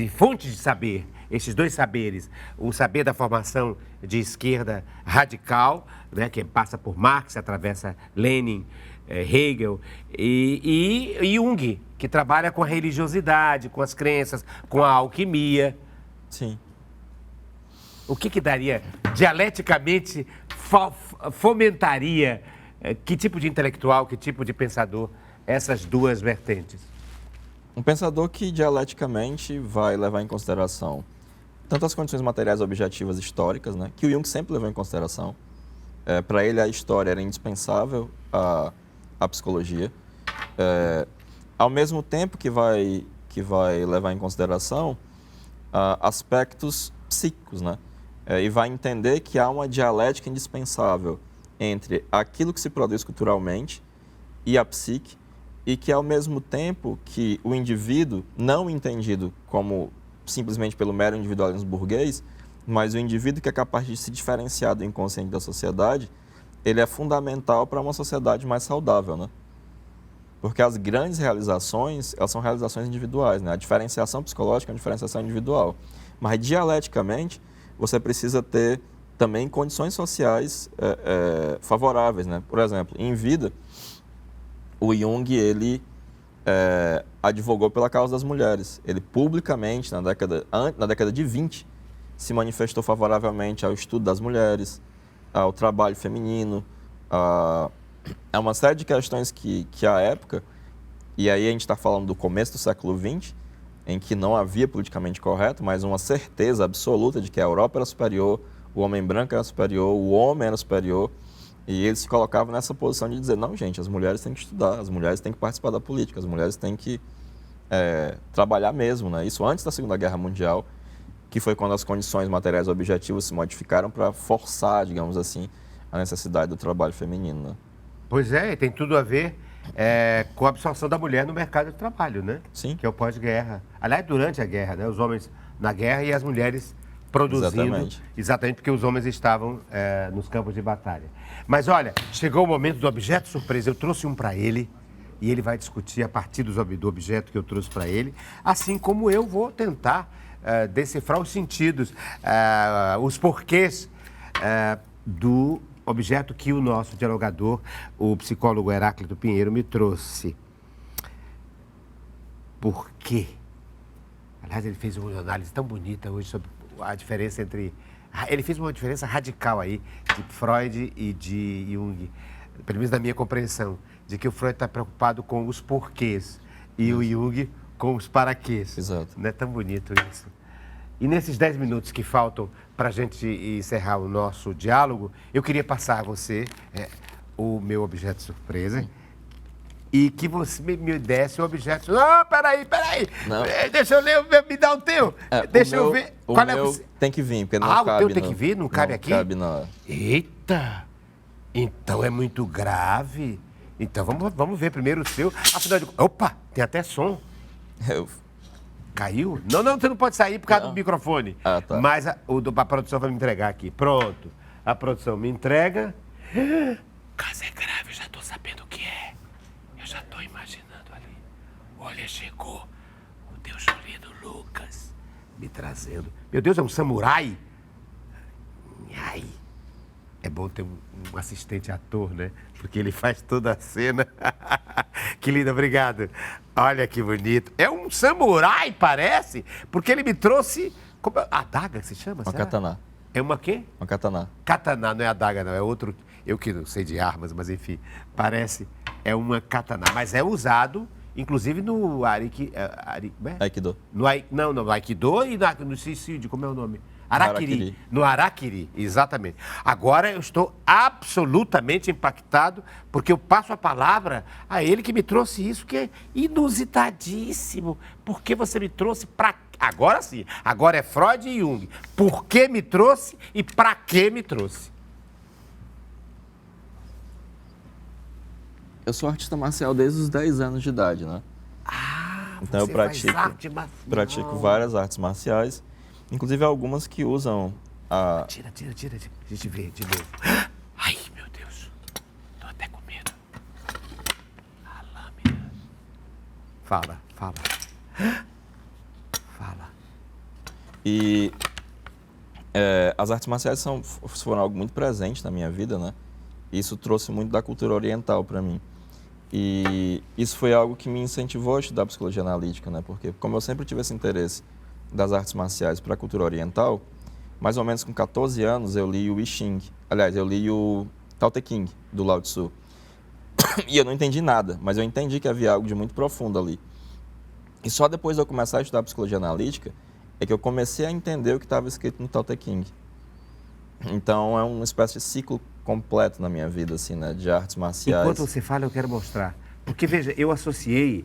fontes de saber, esses dois saberes. O saber da formação de esquerda radical, né, que passa por Marx, atravessa Lenin, Hegel, e Jung, que trabalha com a religiosidade, com as crenças, com a alquimia. Sim. O que daria, dialeticamente, fomentaria, que tipo de intelectual, que tipo de pensador, essas duas vertentes? Um pensador que, dialeticamente, vai levar em consideração tanto as condições materiais objetivas históricas, né, que o Jung sempre levou em consideração. Para ele, a história era indispensável à psicologia. Ao mesmo tempo que vai levar em consideração aspectos psíquicos, né? E vai entender que há uma dialética indispensável entre aquilo que se produz culturalmente e a psique, e que, ao mesmo tempo que o indivíduo, não entendido como simplesmente pelo mero individualismo burguês, mas o indivíduo que é capaz de se diferenciar do inconsciente da sociedade, ele é fundamental para uma sociedade mais saudável, né? Porque as grandes realizações, elas são realizações individuais, né? A diferenciação psicológica é uma diferenciação individual. Mas, dialeticamente, você precisa ter também condições sociais favoráveis, né? Por exemplo, em vida, o Jung, ele advogou pela causa das mulheres. Ele publicamente, na década de 20, se manifestou favoravelmente ao estudo das mulheres, ao trabalho feminino, a uma série de questões que à época, e aí a gente está falando do começo do século XX, em que não havia politicamente correto, mas uma certeza absoluta de que a Europa era superior, o homem branco era superior, o homem era superior, e eles se colocavam nessa posição de dizer, não, gente, as mulheres têm que estudar, as mulheres têm que participar da política, as mulheres têm que trabalhar mesmo, né? Isso antes da Segunda Guerra Mundial, que foi quando as condições materiais objetivas se modificaram para forçar, digamos assim, a necessidade do trabalho feminino, né? Pois é, tem tudo a ver com a absorção da mulher no mercado de trabalho, né? Sim. Que é o pós-guerra. Aliás, durante a guerra, né? Os homens na guerra e as mulheres produzindo. Exatamente porque os homens estavam nos campos de batalha. Mas olha, chegou o momento do objeto surpresa. Eu trouxe um para ele e ele vai discutir a partir do objeto que eu trouxe para ele, assim como eu vou tentar decifrar os sentidos, os porquês do objeto que o nosso dialogador, o psicólogo Heráclito Pinheiro, me trouxe. Por quê? Aliás, ele fez uma análise tão bonita hoje sobre a diferença entre... Ele fez uma diferença radical aí de Freud e de Jung, pelo menos na minha compreensão, de que o Freud está preocupado com os porquês e o Jung com os paraquês. Exato. Não é tão bonito isso? E nesses 10 minutos que faltam para a gente encerrar o nosso diálogo, eu queria passar a você o meu objeto surpresa e que você me desse o objeto... Não, peraí. Não. Deixa eu ler, me dá o teu. Deixa eu ver. O Qual meu tem que vir, porque não cabe. O teu tem que vir? Não cabe aqui? Não cabe na... Eita! Então é muito grave. Então vamos ver primeiro o seu. Afinal de... Opa, tem até som. Caiu? Não, você não pode sair por causa do microfone. Ah, tá. Mas a produção vai me entregar aqui. Pronto. A produção me entrega. Caso é grave, eu já estou sabendo o que é. Eu já estou imaginando ali. Olha, chegou o Deus Julino Lucas me trazendo. Meu Deus, é um samurai? Ai. É bom ter um assistente ator, né? Porque ele faz toda a cena. Que lindo, obrigado. Olha que bonito. É um samurai, parece, porque ele me trouxe... Adaga se chama? Uma katana. É uma quê? Uma katana. Katana, não é adaga, não. É outro... Eu que não sei de armas, mas enfim, parece... É uma katana. Mas é usado, inclusive, no Aikido. No Aikido e no suicídio, como é o nome? Harakiri. No Harakiri, exatamente. Agora eu estou absolutamente impactado, porque eu passo a palavra a ele que me trouxe isso, que é inusitadíssimo. Por que você me trouxe para... Agora sim, agora é Freud e Jung. Por que me trouxe e para que me trouxe? Eu sou artista marcial desde os 10 anos de idade, né? Então eu pratico várias artes marciais. Inclusive algumas que usam a... Tira. A gente vê de novo. Ai, meu Deus. Tô até com medo. A lâmina. Fala. E as artes marciais foram algo muito presente na minha vida, né? Isso trouxe muito da cultura oriental para mim. E isso foi algo que me incentivou a estudar psicologia analítica, né? Porque como eu sempre tive esse interesse das artes marciais para a cultura oriental, mais ou menos com 14 anos eu li o I Ching. Aliás, eu li o Tao Te Ching, do Lao Tzu. E eu não entendi nada, mas eu entendi que havia algo de muito profundo ali. E só depois de eu começar a estudar psicologia analítica é que eu comecei a entender o que estava escrito no Tao Te Ching. Então é uma espécie de ciclo completo na minha vida, assim, né, de artes marciais. Enquanto você fala, eu quero mostrar. Porque, veja, eu associei,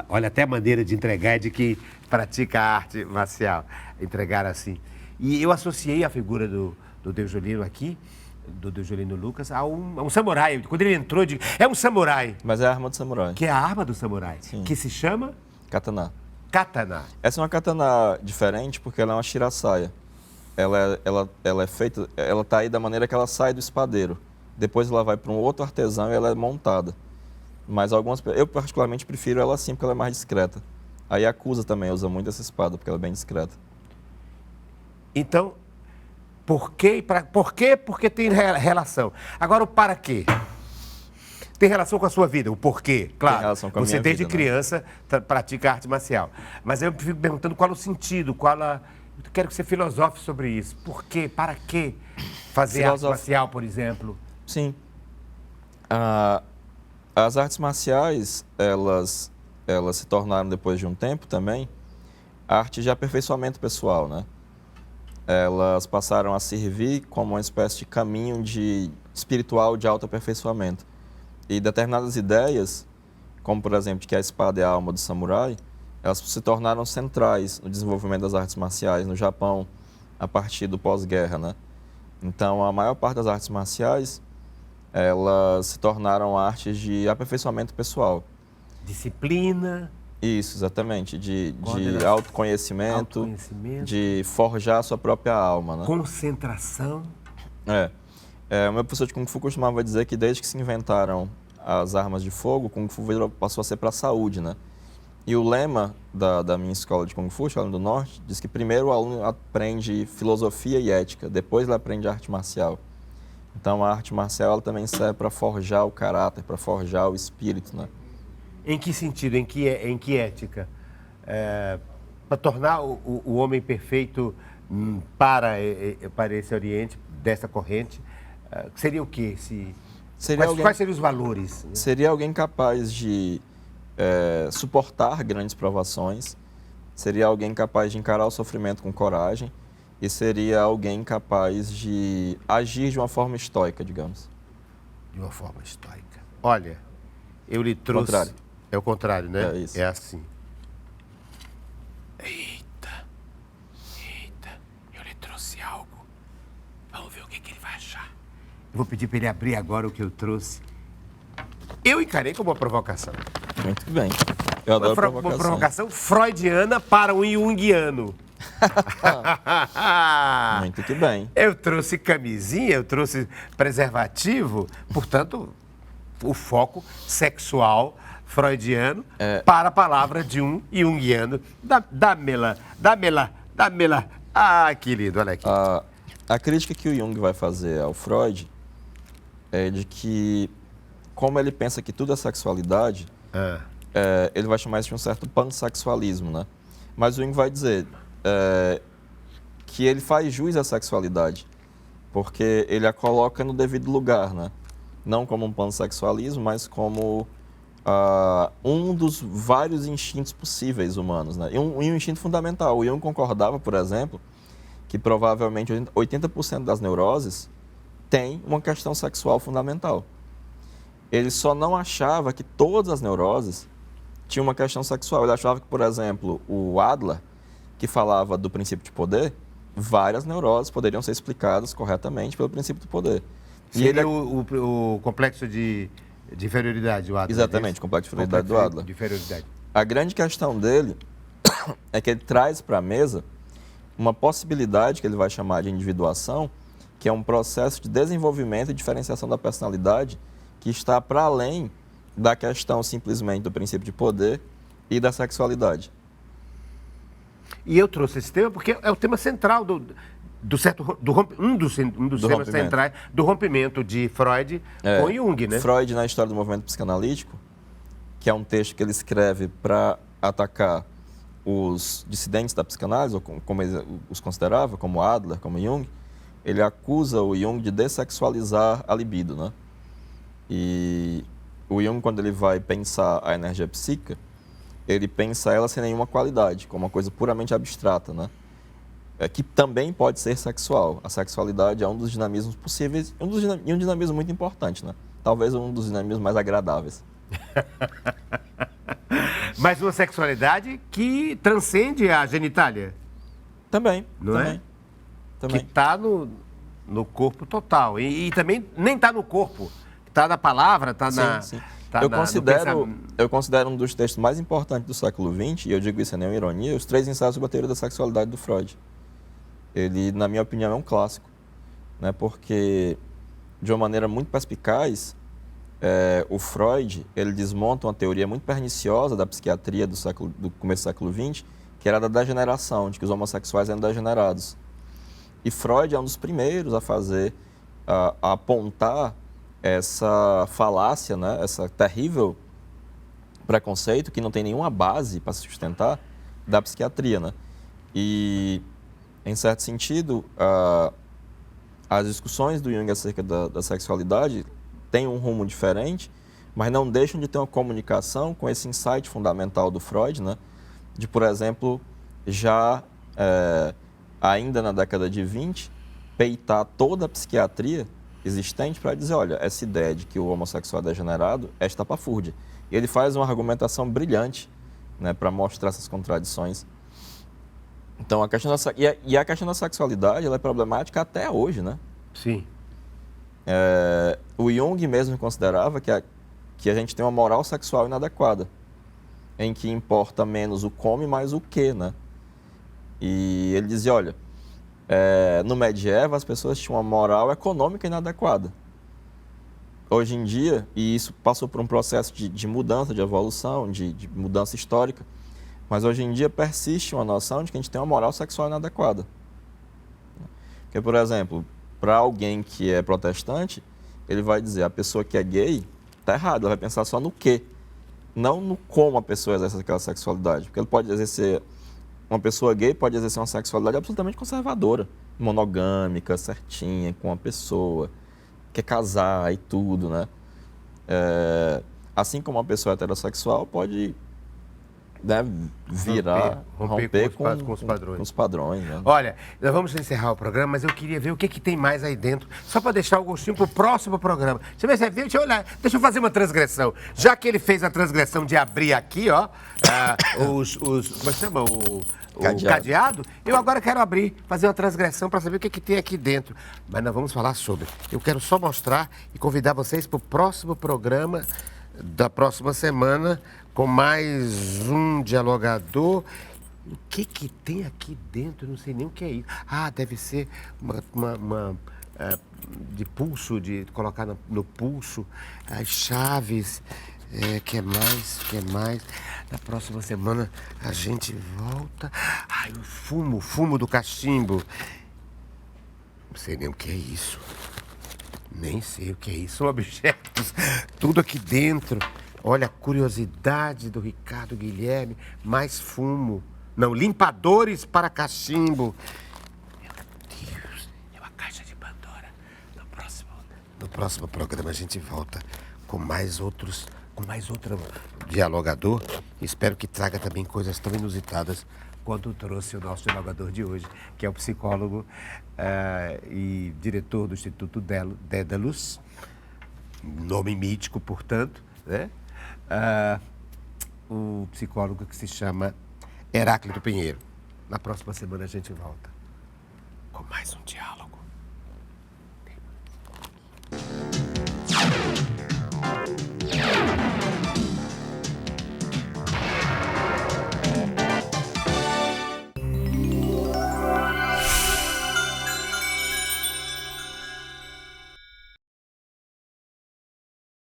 olha, até a maneira de entregar de quem pratica a arte marcial, entregar assim. E eu associei a figura do Deusjolino aqui, do Deusjolino Lucas, a um samurai. Quando ele entrou, eu digo, é um samurai. Mas é a arma do samurai. Que é a arma do samurai. Sim. Que se chama? Katana. Katana. Essa é uma katana diferente porque ela é uma shirasaya. Ela é feita, ela tá aí da maneira que ela sai do espadeiro. Depois ela vai para um outro artesão e ela é montada. Mas eu particularmente prefiro ela assim porque ela é mais discreta. A Yakuza também usa muito essa espada porque ela é bem discreta. Então, por quê? Porque tem relação. Agora, o para quê? Tem relação com a sua vida, o porquê, claro. Tem relação com a Você minha desde vida, criança pratica arte marcial. Mas eu fico perguntando qual o sentido, Eu quero que você filosofe sobre isso. Por quê? Para quê fazer arte marcial, por exemplo? Sim. As artes marciais, elas se tornaram, depois de um tempo também, arte de aperfeiçoamento pessoal, né? Elas passaram a servir como uma espécie de caminho espiritual de autoaperfeiçoamento. E determinadas ideias, como por exemplo de que a espada é a alma do samurai, elas se tornaram centrais no desenvolvimento das artes marciais no Japão a partir do pós-guerra, né? Então, a maior parte das artes marciais, elas se tornaram artes de aperfeiçoamento pessoal. Disciplina. Isso, exatamente. De autoconhecimento, de forjar a sua própria alma, né? Concentração. O meu professor de Kung Fu costumava dizer que desde que se inventaram as armas de fogo, o Kung Fu passou a ser para a saúde, né? E o lema da minha escola de Kung Fu, Escola do Norte, diz que primeiro o aluno aprende filosofia e ética, depois ele aprende arte marcial. Então a arte marcial ela também serve para forjar o caráter, para forjar o espírito, né? Em que sentido? Em que ética? Para tornar o homem perfeito para esse Oriente, dessa corrente, seria o quê? Quais seriam os valores? Seria alguém capaz de suportar grandes provações, seria alguém capaz de encarar o sofrimento com coragem e seria alguém capaz de agir de uma forma estoica, digamos. De uma forma estoica. Olha, eu lhe trouxe... Contrário. É o contrário, né? É isso. É assim. Eita, eu lhe trouxe algo. Vamos ver o que ele vai achar. Eu vou pedir para ele abrir agora o que eu trouxe. Eu encarei como uma provocação. Muito bem. Eu adoro provocação. Uma provocação freudiana para um junguiano. Muito que bem. Eu trouxe camisinha, eu trouxe preservativo, portanto, o foco sexual freudiano para a palavra de um junguiano. Dá-me-la. Ah, que lindo, olha aqui. A crítica que o Jung vai fazer ao Freud é de que, como ele pensa que tudo é sexualidade, ele vai chamar isso de um certo pansexualismo, né? Mas o Jung vai dizer que ele faz jus à sexualidade, porque ele a coloca no devido lugar, né? Não como um pansexualismo, mas como um dos vários instintos possíveis humanos, né? E um instinto fundamental. O Jung concordava, por exemplo, que provavelmente 80% das neuroses tem uma questão sexual fundamental. Ele só não achava que todas as neuroses tinham uma questão sexual. Ele achava que, por exemplo, o Adler, que falava do princípio de poder, várias neuroses poderiam ser explicadas corretamente pelo princípio do poder. Seria o complexo de inferioridade do Adler. Exatamente, o complexo de inferioridade do Adler. De inferioridade. A grande questão dele é que ele traz para a mesa uma possibilidade que ele vai chamar de individuação, que é um processo de desenvolvimento e diferenciação da personalidade que está para além da questão simplesmente do princípio de poder e da sexualidade. E eu trouxe esse tema porque é o tema central um dos temas centrais do rompimento de Freud com Jung, né? Freud, na História do Movimento Psicanalítico, que é um texto que ele escreve para atacar os dissidentes da psicanálise, ou como ele os considerava, como Adler, como Jung, ele acusa o Jung de dessexualizar a libido, né? E o Jung, quando ele vai pensar a energia psíquica, ele pensa ela sem nenhuma qualidade, como uma coisa puramente abstrata, né? Que também pode ser sexual. A sexualidade é um dos dinamismos possíveis e um dinamismo muito importante, né? Talvez um dos dinamismos mais agradáveis. Mas uma sexualidade que transcende a genitália. Também. Não também, é? Também. Que está no corpo total. E também nem está no corpo. Está na palavra, está na... Sim. Tá Eu considero um dos textos mais importantes do século XX, e eu digo isso sem nenhuma ironia, os 3 ensaios sobre a teoria da sexualidade do Freud. Ele, na minha opinião, é um clássico, né? Porque, de uma maneira muito perspicaz, o Freud ele desmonta uma teoria muito perniciosa da psiquiatria do começo do século XX, que era da degeneração, de que os homossexuais eram degenerados. E Freud é um dos primeiros a fazer, a apontar essa falácia, né? Essa terrível preconceito que não tem nenhuma base para se sustentar da psiquiatria, né? E, em certo sentido, as discussões do Jung acerca da sexualidade têm um rumo diferente, mas não deixam de ter uma comunicação com esse insight fundamental do Freud, né? De, por exemplo, já ainda na década de 20, peitar toda a psiquiatria existente para dizer, olha, essa ideia de que o homossexual é degenerado é estapafúrdia. E ele faz uma argumentação brilhante, né, para mostrar essas contradições. Então, a questão da sexualidade ela é problemática até hoje, né? Sim. O Jung mesmo considerava que a gente tem uma moral sexual inadequada, em que importa menos o como e mais o que, né? E ele dizia, olha, no medieval as pessoas tinham uma moral econômica inadequada. Hoje em dia, e isso passou por um processo de mudança, de evolução, de mudança histórica, mas hoje em dia persiste uma noção de que a gente tem uma moral sexual inadequada. Porque, por exemplo, para alguém que é protestante, ele vai dizer, a pessoa que é gay está errada, ela vai pensar só no quê, não no como a pessoa exerce aquela sexualidade. Porque ele pode exercer, uma pessoa gay pode exercer uma sexualidade absolutamente conservadora, monogâmica, certinha, com uma pessoa, quer casar e tudo, né? Assim como uma pessoa heterossexual pode, né, romper com os padrões. Né? Olha, nós vamos encerrar o programa, mas eu queria ver o que tem mais aí dentro, só para deixar o gostinho para o próximo programa. Deixa eu ver se deixa eu olhar, deixa eu fazer uma transgressão. Já que ele fez a transgressão de abrir aqui, ó, como é que chama? O cadeado, eu agora quero abrir, fazer uma transgressão para saber o que tem aqui dentro. Mas nós vamos falar sobre. Eu quero só mostrar e convidar vocês para o próximo programa da próxima semana, com mais um dialogador. O que tem aqui dentro? Eu não sei nem o que é isso. Deve ser uma de pulso, de colocar no pulso, as chaves. Que mais? Na próxima semana a gente volta. O fumo do cachimbo. Não sei nem o que é isso. Nem sei o que é isso. São objetos, tudo aqui dentro. Olha a curiosidade do Ricardo Guilherme. Mais fumo. Não, limpadores para cachimbo. Meu Deus, é uma caixa de Pandora. No próximo programa a gente volta com mais outro dialogador. Espero que traga também coisas tão inusitadas quanto trouxe o nosso dialogador de hoje, que é o psicólogo e diretor do Instituto Dédalus, nome mítico, portanto, né? O psicólogo que se chama Heráclito Pinheiro. Na próxima semana a gente volta com mais um diálogo.